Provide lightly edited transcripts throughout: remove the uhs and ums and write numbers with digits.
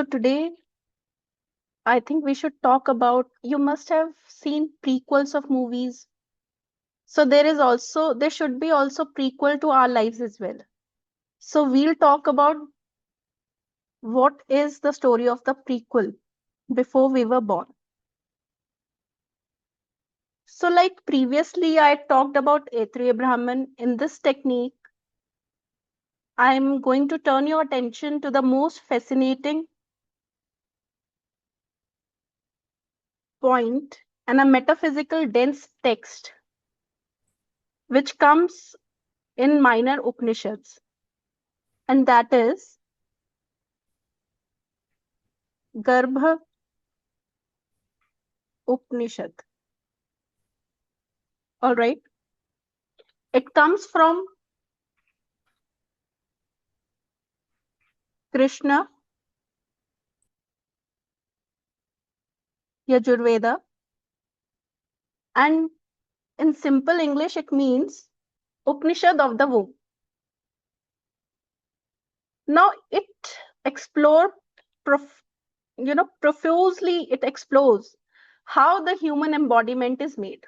So today, I think we should talk about, you must have seen prequels of movies. So there should be also prequel to our lives as well. So we'll talk about what is the story of the prequel before we were born. So like previously I talked about A3 Brahman, in this technique, I'm going to turn your attention to the most fascinating point and a metaphysical dense text which comes in minor Upanishads, and that is Garbha Upanishad. All right. It comes from Krishna Yajurveda, and in simple English, it means Upanishad of the womb. Now it explores, profusely. It explores how the human embodiment is made,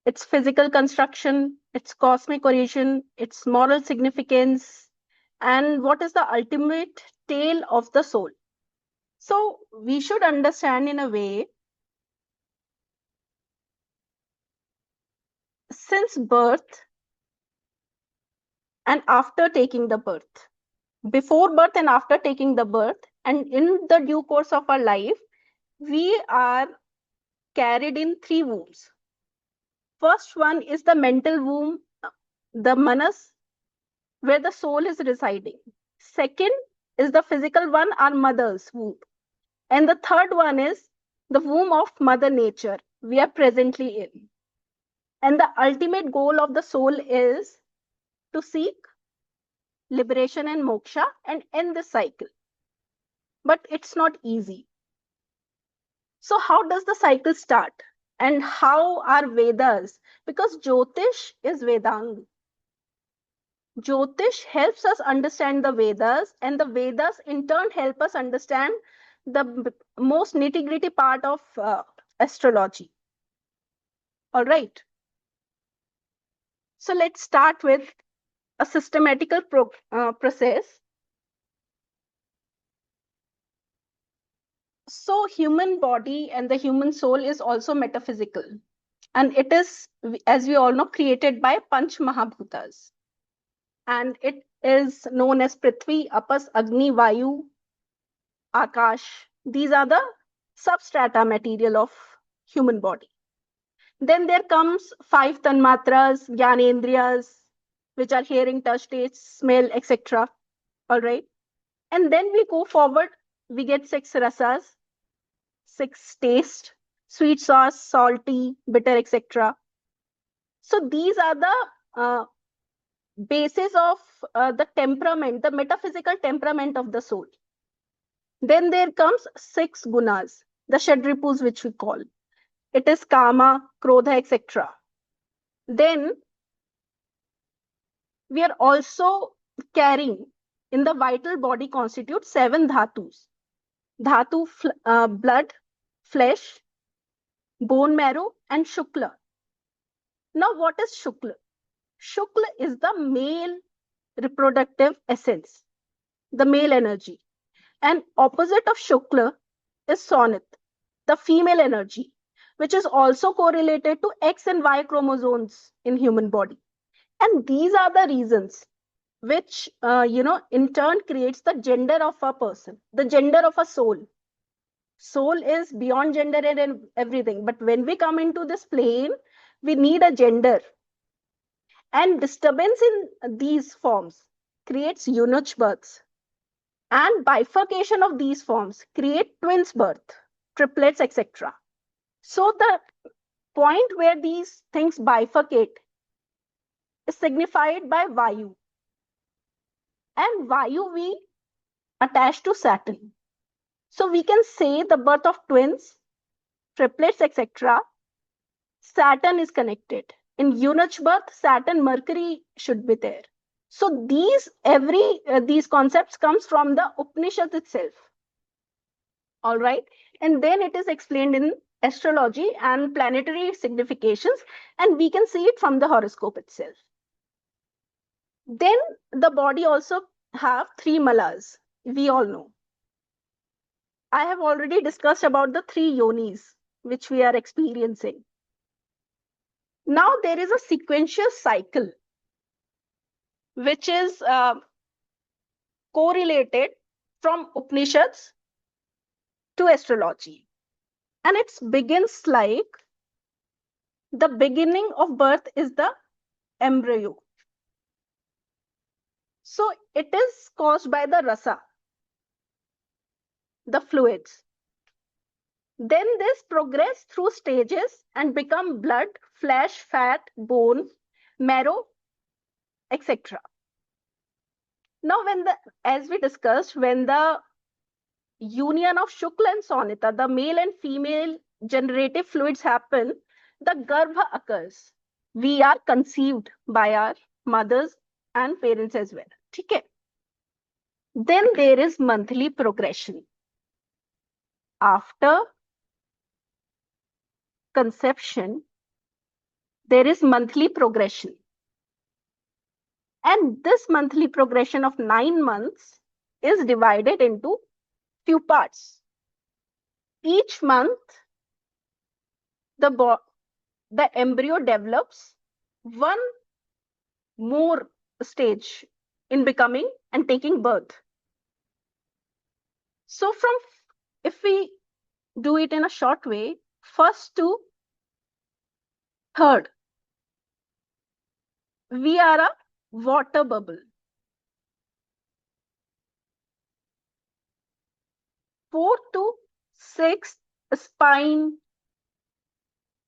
its physical construction, its cosmic origin, its moral significance, and what is the ultimate tale of the soul. So we should understand in a way, since birth and after taking the birth, before birth and after taking the birth, and in the due course of our life, we are carried in three wombs. First one is the mental womb, the manas, where the soul is residing. Second is the physical one, our mother's womb. And the third one is the womb of Mother Nature we are presently in. And the ultimate goal of the soul is to seek liberation and moksha and end the cycle. But it's not easy. So how does the cycle start? And how are Vedas? Because Jyotish is Vedang. Jyotish helps us understand the Vedas, and the Vedas in turn help us understand the most nitty-gritty part of astrology. All right. So let's start with a systematical process. So human body and the human soul is also metaphysical, and it is, as we all know, created by Panch Mahabhutas, and it is known as Prithvi, Apas, Agni, Vayu, Akash. These are the substrata material of human body. Then there comes five tanmatras, gyanendriyas, which are hearing, touch, taste, smell, etc. All right. And then we go forward, we get six rasas, six taste, sweet, sauce, salty, bitter, etc. So these are the basis of the temperament, the metaphysical temperament of the soul. Then there comes six gunas, the shadripus, which we call. It is kama, krodha, etc. Then we are also carrying, in the vital body constitute seven dhatus. Dhatu, blood, flesh, bone marrow, and shukla. Now, what is shukla? Shukla is the male reproductive essence, the male energy. And opposite of shukla is sonit, the female energy, which is also correlated to X and Y chromosomes in human body. And these are the reasons which, in turn creates the gender of a person, the gender of a soul. Soul is beyond gender and everything. But when we come into this plane, we need a gender. And disturbance in these forms creates eunuch births. And bifurcation of these forms create twins birth, triplets, etc. So the point where these things bifurcate is signified by Vayu. And Vayu we attach to Saturn. So we can say the birth of twins, triplets, etc. Saturn is connected. In eunuch birth, Saturn, Mercury should be there. So these concepts comes from the Upanishad itself. All right. And then it is explained in astrology and planetary significations, and we can see it from the horoscope itself. Then the body also have three malas. We all know. I have already discussed about the three yonis which we are experiencing. Now there is a sequential cycle which is correlated from Upanishads to astrology. And it begins like the beginning of birth is the embryo. So it is caused by the rasa, the fluids. Then this progress through stages and become blood, flesh, fat, bone, marrow, etc. Now, as we discussed, when the union of Shukla and Sonita, the male and female generative fluids happen, the Garbha occurs. We are conceived by our mothers and parents as well. Okay. Then there is monthly progression. After conception, there is monthly progression. And this monthly progression of 9 months is divided into few parts. Each month, the embryo develops one more stage in becoming and taking birth. So if we do it in a short way, first to third, we are a water bubble. Fourth to sixth, spine,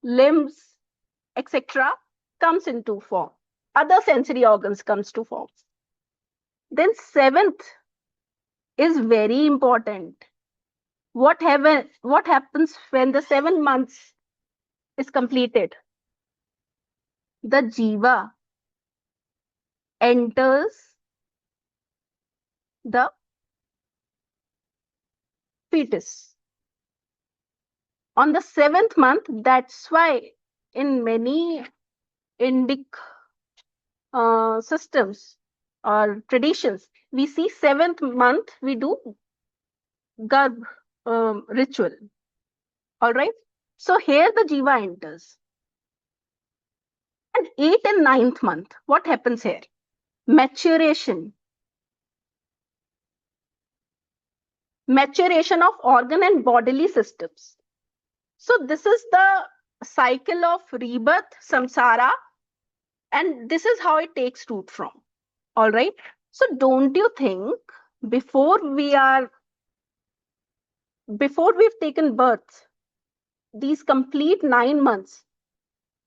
limbs, etc. comes into form. Other sensory organs comes to form. Then seventh is very important. What happens when the 7 months is completed? The jiva enters the fetus. On the 7th month, that's why in many Indic systems or traditions, we see 7th month we do Garbh ritual. All right. So here the jiva enters. And 8th and 9th month, what happens here? Maturation. Maturation of organ and bodily systems. So this is the cycle of rebirth, samsara, and this is how it takes root from. All right. So don't you think before we've taken birth, these complete 9 months,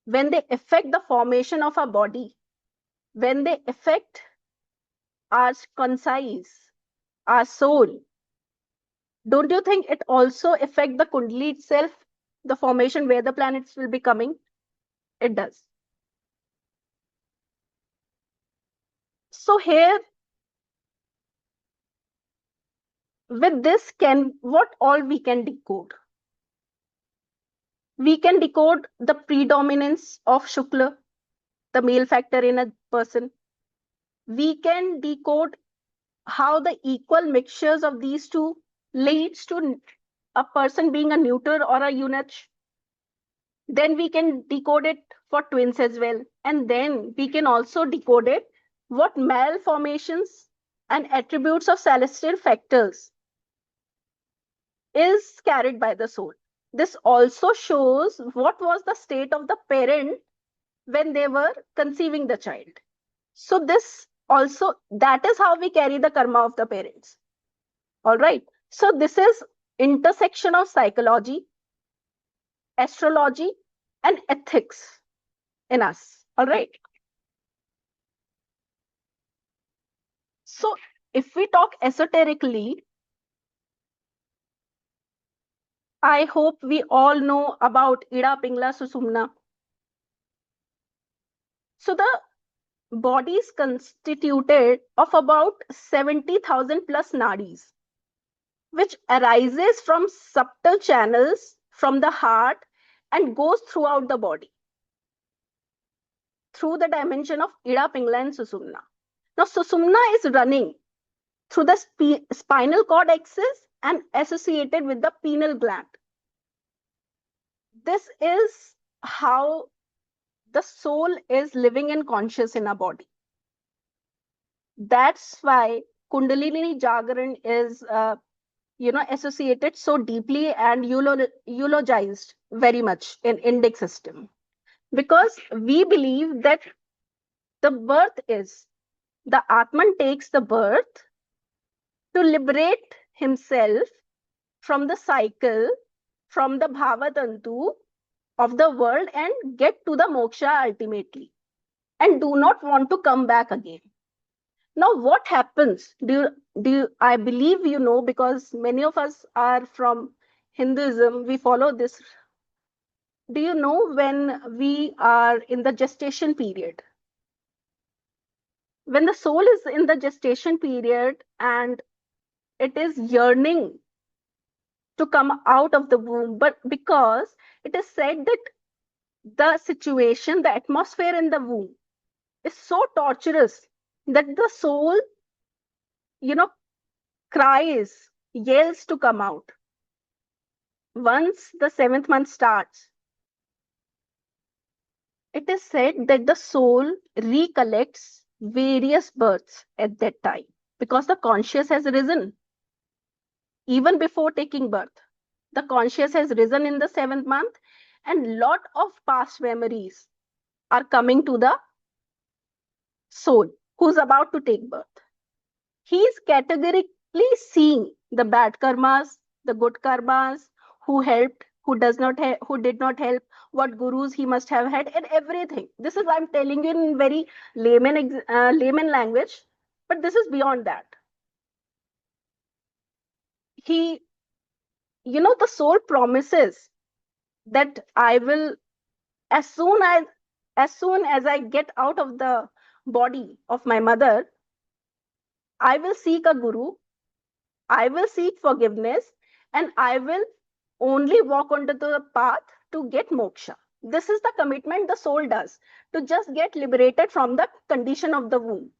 when they affect the formation of our body, when they affect our conscience, our soul, don't you think it also affect the kundali itself, the formation where the planets will be coming? It does. So here, with this, what all we can decode? We can decode the predominance of Shukla, the male factor in a person. We can decode how the equal mixtures of these two leads to a person being a neuter or a eunuch. Then we can decode it for twins as well. And then we can also decode it what malformations and attributes of celestial factors is carried by the soul. This also shows what was the state of the parent when they were conceiving the child. So this also, that is how we carry the karma of the parents. All right. So this is intersection of psychology, astrology, and ethics in us. All right. So if we talk esoterically, I hope we all know about Ida, Pingla, Susumna. So the body is constituted of about 70,000 plus nadis, which arises from subtle channels from the heart and goes throughout the body through the dimension of Ida, Pingala, and Susumna. Now, Susumna is running through the spinal cord axis and associated with the pineal gland. This is how the soul is living and conscious in our body. That's why Kundalini Jagaran is associated so deeply and eulogized very much in Indic system, because we believe that the birth is, the Atman takes the birth to liberate himself from the cycle, from the Bhavatantu of the world and get to the moksha ultimately, and do not want to come back again. Now, what happens? I believe you know, because many of us are from Hinduism, we follow this. Do you know when we are in the gestation period? When the soul is in the gestation period and it is yearning to come out of the womb, but because it is said that the situation, the atmosphere in the womb is so torturous that the soul, cries, yells to come out. Once the 7th month starts, it is said that the soul recollects various births at that time because the conscious has risen. Even before taking birth, the conscious has risen in the 7th month, and lot of past memories are coming to the soul who's about to take birth. He is categorically seeing the bad karmas, the good karmas, who helped, who did not help, what gurus he must have had, and everything. This is, I'm telling you in very layman language, but this is beyond that. The soul promises that I will, as soon as I get out of the body of my mother, I will seek a guru, I will seek forgiveness, and I will only walk onto the path to get moksha. This is the commitment the soul does, to just get liberated from the condition of the womb.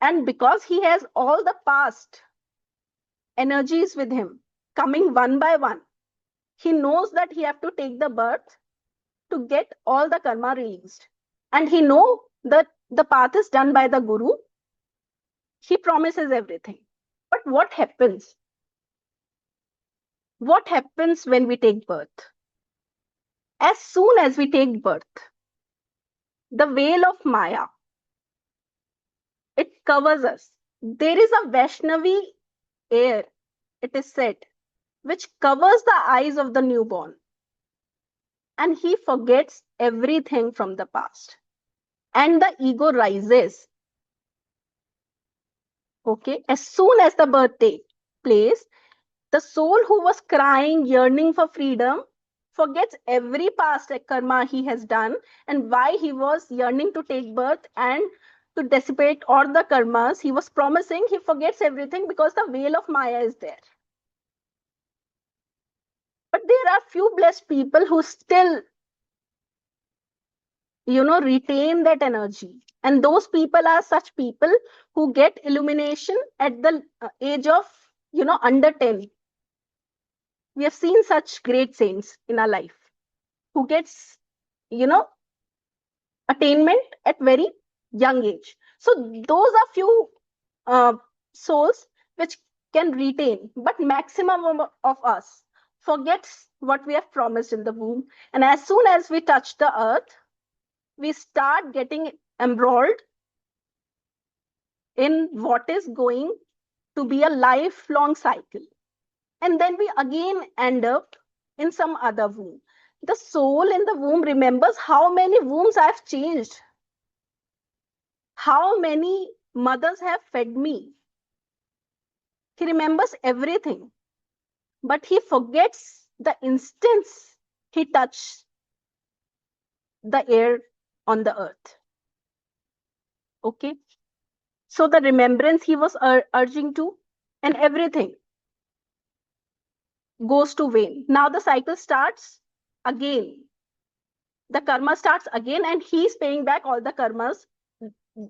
And because he has all the past energies with him coming one by one, he knows that he have to take the birth to get all the karma released. And he know that the path is done by the guru. He promises everything. But what happens? What happens when we take birth? As soon as we take birth, the veil of Maya, it covers us. There is a Vaishnavi air, it is said, which covers the eyes of the newborn. And he forgets everything from the past. And the ego rises. Okay, as soon as the birth takes place, the soul who was crying, yearning for freedom, forgets every past karma he has done and why he was yearning to take birth and to dissipate all the karmas he was promising. He forgets everything because the veil of Maya is there. But there are few blessed people who still, retain that energy. And those people are such people who get illumination at the age of, under 10. We have seen such great saints in our life who gets, attainment at very young age. So those are few souls which can retain, but maximum of us forgets what we have promised in the womb. And as soon as we touch the earth, we start getting embroiled in what is going to be a lifelong cycle. And then we again end up in some other womb. The soul in the womb remembers how many wombs I've changed, how many mothers have fed me. He remembers everything, but he forgets the instance he touched the air on the earth. Okay. So the remembrance he was urging to, and everything goes to vain. Now the cycle starts again. The karma starts again, and he's paying back all the karmas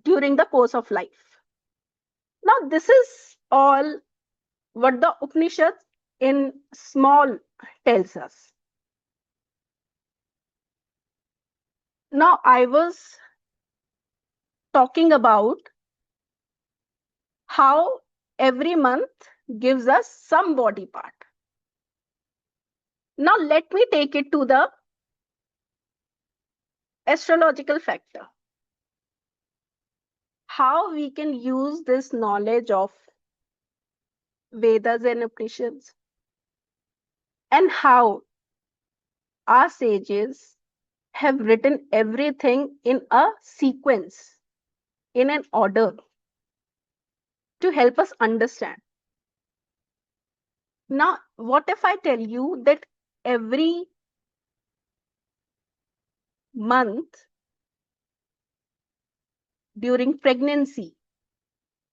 during the course of life. Now, this is all what the Upanishads in small tells us. Now, I was talking about how every month gives us some body part. Now, let me take it to the astrological factor. How we can use this knowledge of Vedas and Upanishads, and how our sages have written everything in a sequence, in an order, to help us understand. Now, what if I tell you that every month during pregnancy,